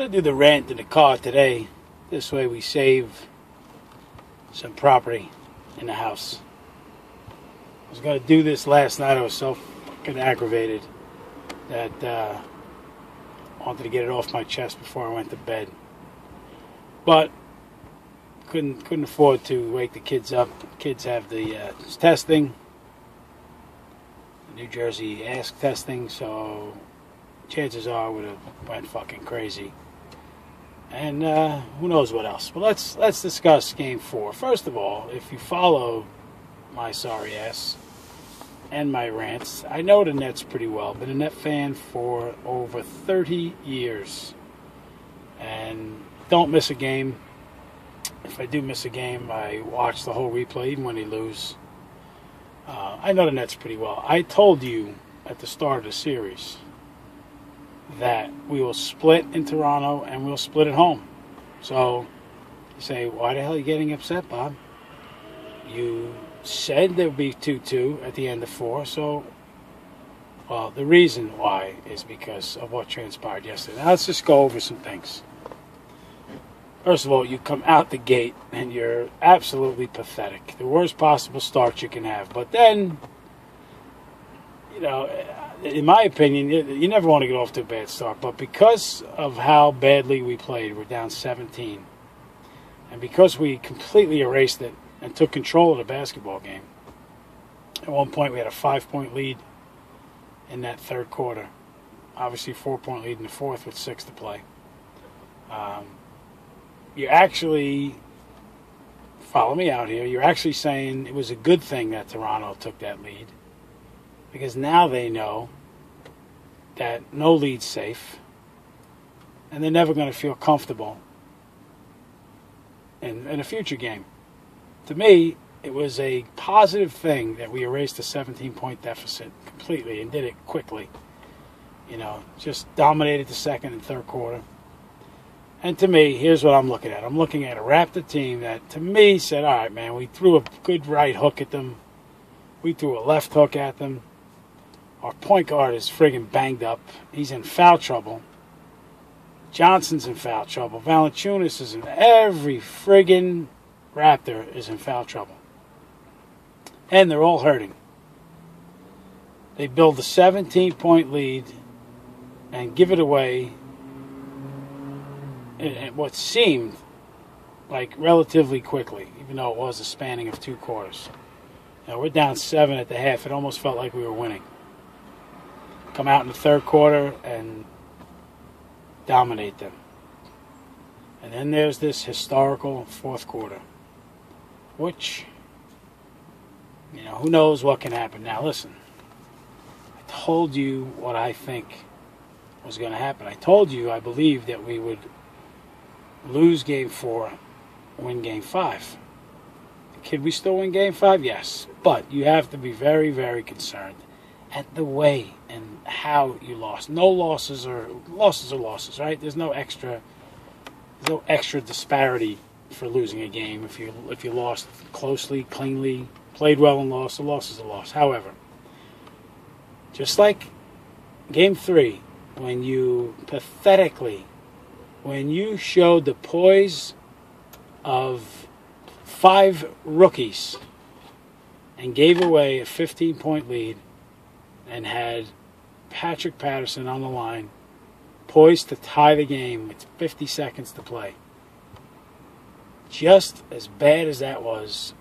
going to do the rant in the car today. This way we save some property in the house. I was going to do this last night. I was so fucking aggravated that I wanted to get it off my chest before I went to bed. But couldn't afford to wake the kids up. Kids have the testing, the New Jersey Ask testing, so chances are I would have went fucking crazy. And who knows what else. But let's discuss Game 4. First of all, if you follow my sorry ass and my rants, I know the Nets pretty well. Been a Net fan for over 30 years. And don't miss a game. If I do miss a game, I watch the whole replay, even when they lose. I know the Nets pretty well. I told you at the start of the series that we will split in Toronto and we'll split at home. So you say, why the hell are you getting upset, Bob? You said there would be 2-2 at the end of 4. So, well, the reason why is because of what transpired yesterday. Now let's just go over some things. First of all, you come out the gate and you're absolutely pathetic. The worst possible start you can have. But then, you know, in my opinion, you never want to get off to a bad start. But because of how badly we played, we're down 17. And because we completely erased it and took control of the basketball game. At one point, we had a 5-point lead in that third quarter. Obviously, 4-point lead in the fourth with 6 to play. You're actually, follow me out here, you're actually saying it was a good thing that Toronto took that lead. Because now they know that no lead's safe. And they're never going to feel comfortable in a future game. To me, it was a positive thing that we erased a 17-point deficit completely and did it quickly. You know, just dominated the second and third quarter. And to me, here's what I'm looking at. I'm looking at a Raptor team that, to me, said, all right, man, we threw a good right hook at them. We threw a left hook at them. Our point guard is friggin' banged up. He's in foul trouble. Johnson's in foul trouble. Valanciunas is in every friggin' Raptor is in foul trouble. And they're all hurting. They build a 17-point lead and give it away in what seemed like relatively quickly, even though it was a spanning of 2 quarters. Now, we're down 7 at the half. It almost felt like we were winning. Come out in the third quarter and dominate them. And then there's this historical fourth quarter, which, you know, who knows what can happen. Now, listen, I told you what I think was going to happen. I told you I believed that we would lose Game 4, win Game 5. Could we still win Game 5? Yes. But you have to be very, very concerned at the way and how you lost. No losses are losses, right? There's no extra disparity for losing a game. If you lost closely, cleanly, played well and lost, a loss is a loss. However, just like Game 3, when you pathetically, when you showed the poise of 5 rookies and gave away a 15-point lead and had Patrick Patterson on the line, poised to tie the game with 50 seconds to play. Just as bad as that was,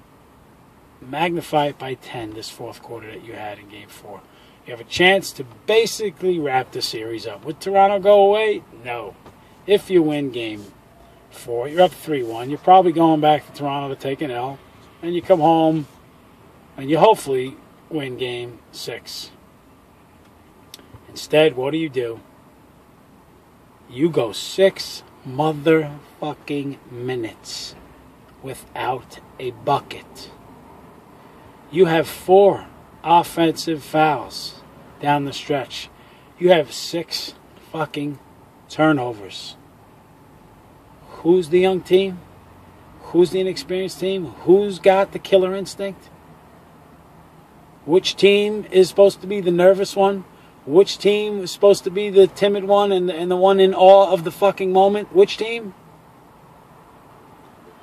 magnify it by 10 this fourth quarter that you had in Game 4. You have a chance to basically wrap the series up. Would Toronto go away? No. If you win Game 4, you're up 3-1. You're probably going back to Toronto to take an L. And you come home and you hopefully win Game 6. Instead, what do? You go 6 motherfucking minutes without a bucket. You have 4 offensive fouls down the stretch. You have 6 fucking turnovers. Who's the young team? Who's the inexperienced team? Who's got the killer instinct? Which team is supposed to be the nervous one? Which team was supposed to be the timid one and the one in awe of the fucking moment? Which team?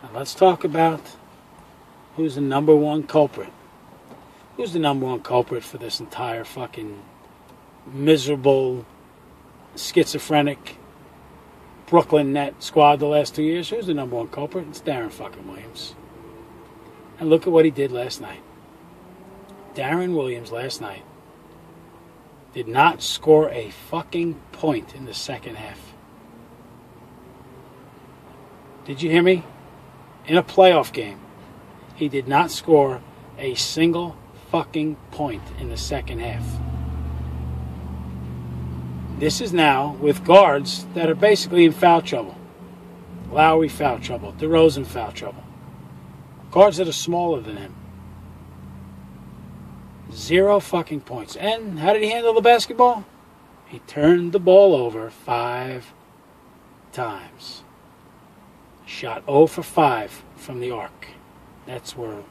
Now let's talk about who's the number one culprit. Who's the number one culprit for this entire fucking miserable, schizophrenic Brooklyn Net squad the last 2 years? Who's the number one culprit? It's Darren fucking Williams. And look at what he did last night. Darren Williams last night did not score a fucking point in the second half. Did you hear me? In a playoff game, he did not score a single fucking point in the second half. This is now with guards that are basically in foul trouble. Lowry foul trouble. DeRozan foul trouble. Guards that are smaller than him. 0 fucking points. And how did he handle the basketball? He turned the ball over 5 times. Shot 0 for 5 from the arc. That's where,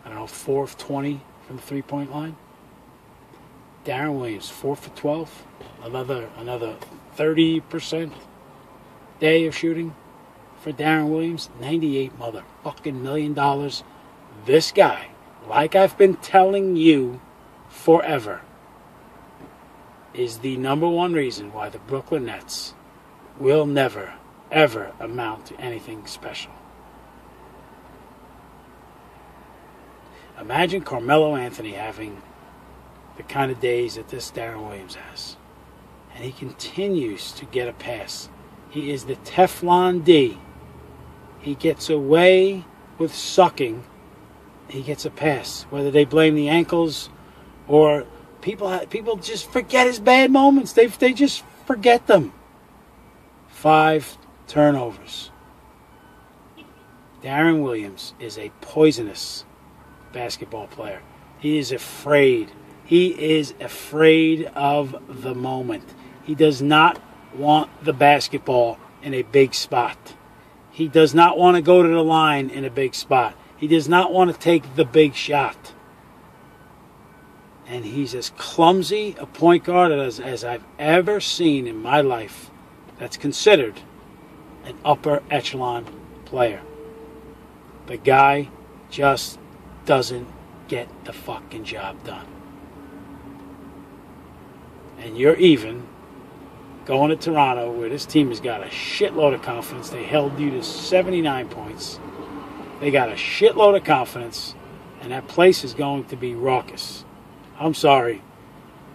4 of 20 from the three-point line. Darren Williams, 4 for 12. Another 30% day of shooting for Darren Williams. $98 motherfucking million. This guy, like I've been telling you forever, is the number one reason why the Brooklyn Nets will never, ever amount to anything special. Imagine Carmelo Anthony having the kind of days that this Darren Williams has. And he continues to get a pass. He is the Teflon D. He gets away with sucking. He gets a pass. Whether they blame the ankles or people just forget his bad moments. They just forget them. 5 turnovers. Darren Williams is a poisonous basketball player. He is afraid. He is afraid of the moment. He does not want the basketball in a big spot. He does not want to go to the line in a big spot. He does not want to take the big shot. And he's as clumsy a point guard as I've ever seen in my life that's considered an upper echelon player. The guy just doesn't get the fucking job done. And you're even going to Toronto, where this team has got a shitload of confidence. They held you to 79 points. They got a shitload of confidence, and that place is going to be raucous. I'm sorry.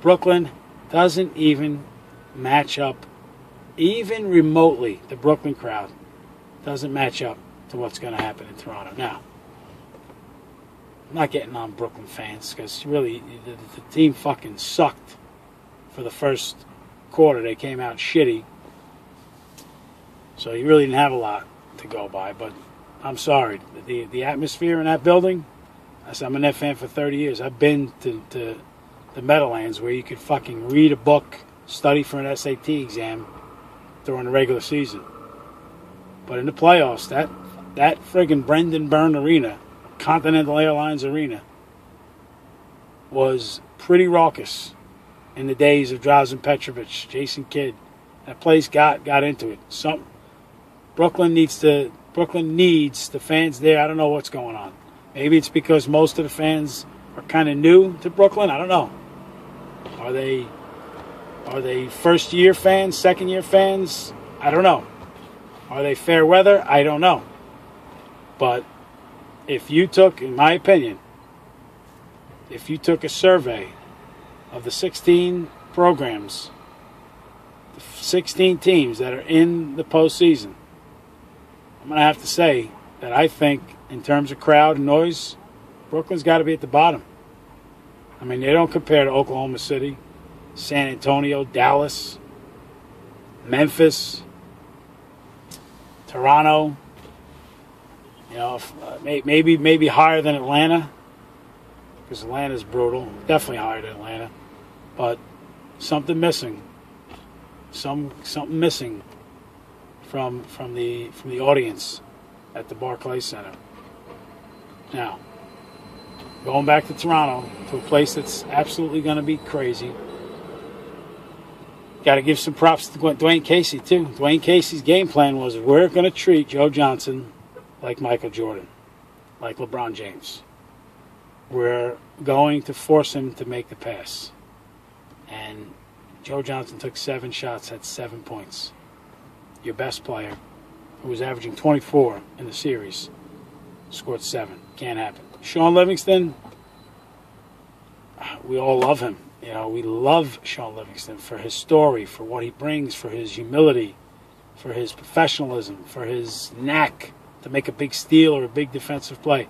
Brooklyn doesn't even match up, even remotely. The Brooklyn crowd doesn't match up to what's going to happen in Toronto. Now, I'm not getting on Brooklyn fans, because really, the team fucking sucked for the first quarter. They came out shitty. So you really didn't have a lot to go by. But I'm sorry. The atmosphere in that building, I'm a Net fan for 30 years. I've been to the Meadowlands, where you could fucking read a book, study for an SAT exam during the regular season. But in the playoffs, that friggin' Brendan Byrne Arena, Continental Airlines Arena, was pretty raucous in the days of Drazen Petrovic, Jason Kidd. That place got into it. Brooklyn needs the fans there. I don't know what's going on. Maybe it's because most of the fans are kind of new to Brooklyn. I don't know. Are they first-year fans, second-year fans? I don't know. Are they fair weather? I don't know. But if you took, in my opinion, if you took a survey of the 16 programs, the 16 teams that are in the postseason, I'm going to have to say that I think, in terms of crowd and noise, Brooklyn's got to be at the bottom. I mean, they don't compare to Oklahoma City, San Antonio, Dallas, Memphis, Toronto. You know, maybe higher than Atlanta, because Atlanta's brutal. Definitely higher than Atlanta. But something missing. Something missing from the audience at the Barclays Center. Now, going back to Toronto, to a place that's absolutely going to be crazy. Got to give some props to Dwayne Casey, too. Dwayne Casey's game plan was, we're going to treat Joe Johnson like Michael Jordan, like LeBron James. We're going to force him to make the pass. And Joe Johnson took 7 shots, had 7 points. Your best player, who was averaging 24 in the series, scored 7. Can't happen. Sean Livingston, we all love him. You know, we love Sean Livingston for his story, for what he brings, for his humility, for his professionalism, for his knack to make a big steal or a big defensive play.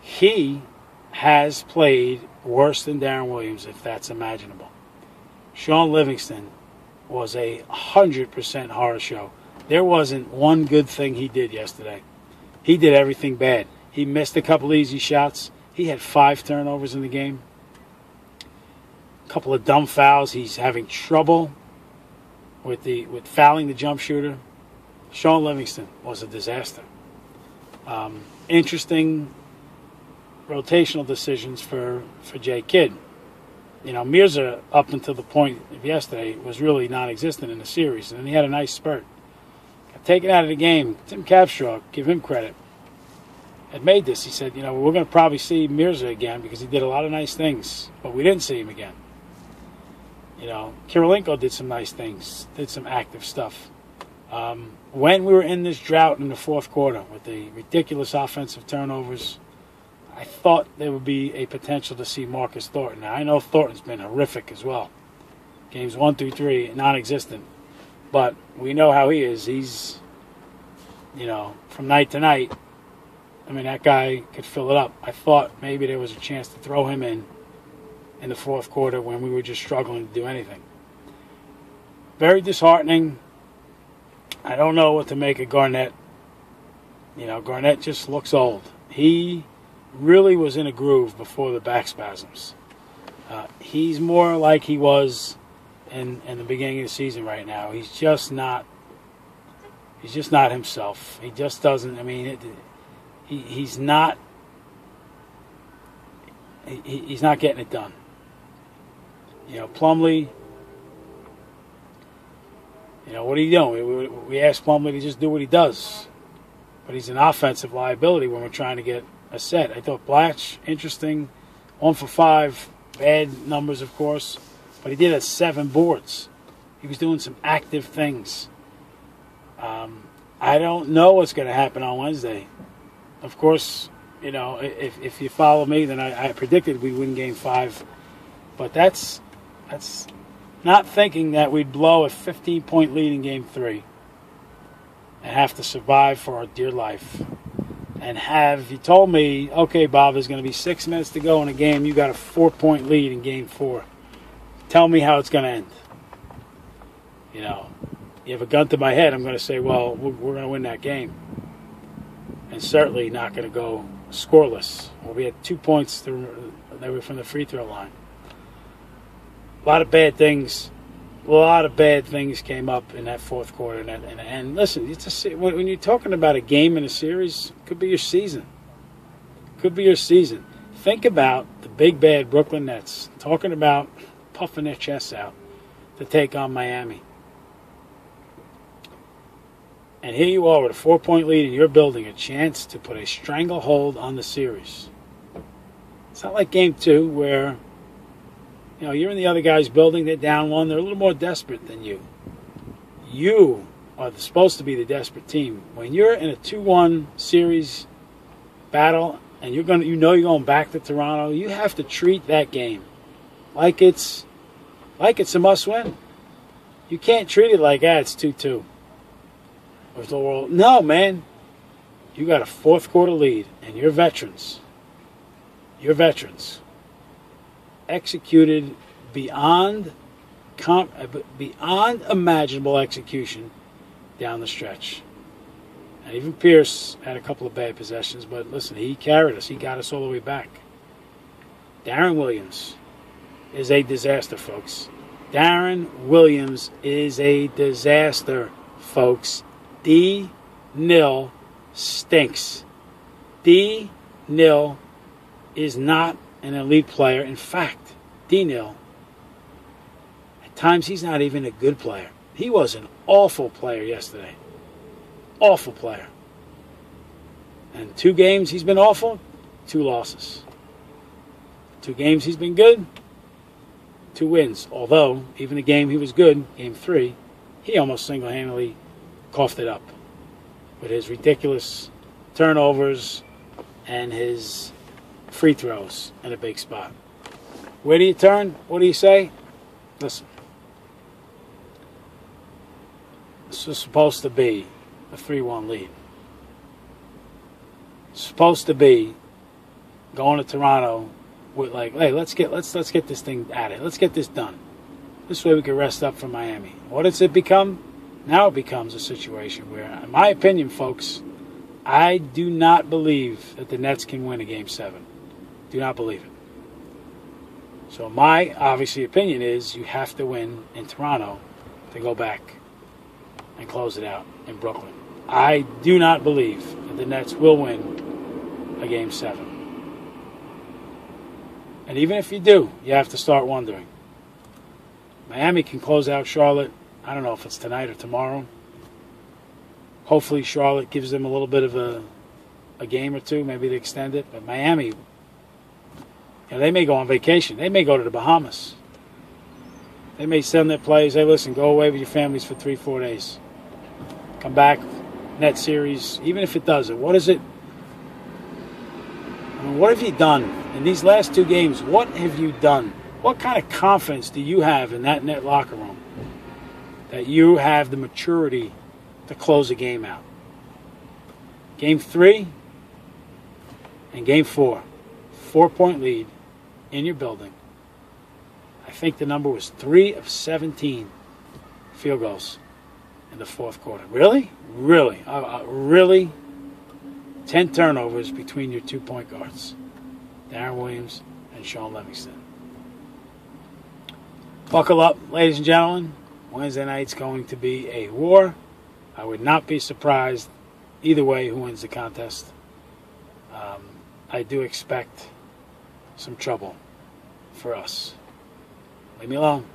He has played worse than Darren Williams, if that's imaginable. Sean Livingston was a 100% horror show. There wasn't one good thing he did yesterday. He did everything bad. He missed a couple easy shots. He had 5 turnovers in the game. A couple of dumb fouls. He's having trouble with fouling the jump shooter. Sean Livingston was a disaster. Interesting rotational decisions for Jay Kidd. You know, Mirza, up until the point of yesterday, was really non-existent in the series, and then he had a nice spurt. Got taken out of the game. Tim Capstraw, give him credit, had made this. He said, you know, we're going to probably see Mirza again because he did a lot of nice things, but we didn't see him again. You know, Kirilenko did some nice things, did some active stuff. When we were in this drought in the fourth quarter with the ridiculous offensive turnovers, I thought there would be a potential to see Marcus Thornton. Now, I know Thornton's been horrific as well. Games 1 through 3, non-existent. But we know how he is. He's, you know, from night to night, I mean, that guy could fill it up. I thought maybe there was a chance to throw him in the fourth quarter when we were just struggling to do anything. Very disheartening. I don't know what to make of Garnett. You know, Garnett just looks old. He really was in a groove before the back spasms. He's more like he was in the beginning of the season right now. He's just not himself. He just doesn't, I mean, he's not getting it done. You know, Plumlee, you know, what are you doing? We asked Plumlee to just do what he does. But he's an offensive liability when we're trying to get a set. I thought Blatch, interesting, 1 for 5, bad numbers, of course, but he did have 7 boards. He was doing some active things. I don't know what's going to happen on Wednesday. Of course, you know, if you follow me, then I predicted we'd win Game 5, but that's not thinking that we'd blow a 15-point lead in Game 3 and have to survive for our dear life. And you told me, okay, Bob, there's going to be 6 minutes to go in a game. You got a 4-point lead in Game 4. Tell me how it's going to end. You know, you have a gun to my head, I'm going to say, well, we're going to win that game. And certainly not going to go scoreless. Well, we had 2 points that were from the free throw line. A lot of bad things came up in that fourth quarter. And listen, when you're talking about a game in a series, it could be your season. Could be your season. Think about the big bad Brooklyn Nets talking about puffing their chests out to take on Miami. And here you are with a 4-point lead and you're building a chance to put a stranglehold on the series. It's not like Game 2 where, you know, you're in the other guy's building, they're down 1, they're a little more desperate than you. You are supposed to be the desperate team. When you're in a 2-1 series battle and you're going back to Toronto, you have to treat that game like it's a must-win. You can't treat it like, it's 2-2. With the world. No, man. You got a fourth quarter lead, and your veterans executed beyond imaginable execution down the stretch. And even Pierce had a couple of bad possessions, but listen, he carried us. He got us all the way back. Darren Williams is a disaster, folks. Darren Williams is a disaster, folks. D-Nill stinks. D-Nill is not an elite player. In fact, D-Nill, At times, he's not even a good player. He was an awful player yesterday. Awful player. And 2 games he's been awful, 2 losses. 2 games he's been good, 2 wins. Although, even the game he was good, game 3, he almost single-handedly coughed it up with his ridiculous turnovers and his free throws in a big spot. Where do you turn? What do you say? Listen. This was supposed to be a 3-1 lead. It's supposed to be going to Toronto with like, hey, let's get this thing at it. Let's get this done. This way we can rest up for Miami. What does it become? Now it becomes a situation where, in my opinion, folks, I do not believe that the Nets can win a Game 7. Do not believe it. So my, obviously, opinion is you have to win in Toronto to go back and close it out in Brooklyn. I do not believe that the Nets will win a Game 7. And even if you do, you have to start wondering. Miami can close out Charlotte. I don't know if it's tonight or tomorrow. Hopefully Charlotte gives them a little bit of a game or two. Maybe they extend it. But Miami, you know, they may go on vacation. They may go to the Bahamas. They may send their players, hey, listen, go away with your families for 3-4 days. Come back, net series, even if it doesn't. What is it? I mean, what have you done in these last 2 games? What have you done? What kind of confidence do you have in that net locker room that you have the maturity to close a game out? Game 3 and Game 4, 4-point lead in your building. I think the number was 3 of 17 field goals in the 4th quarter. Really? Really? Really? 10 turnovers between your 2 point guards, Darren Williams and Sean Livingston. Buckle up, ladies and gentlemen. Wednesday night's going to be a war. I would not be surprised either way who wins the contest. I do expect some trouble for us. Leave me alone.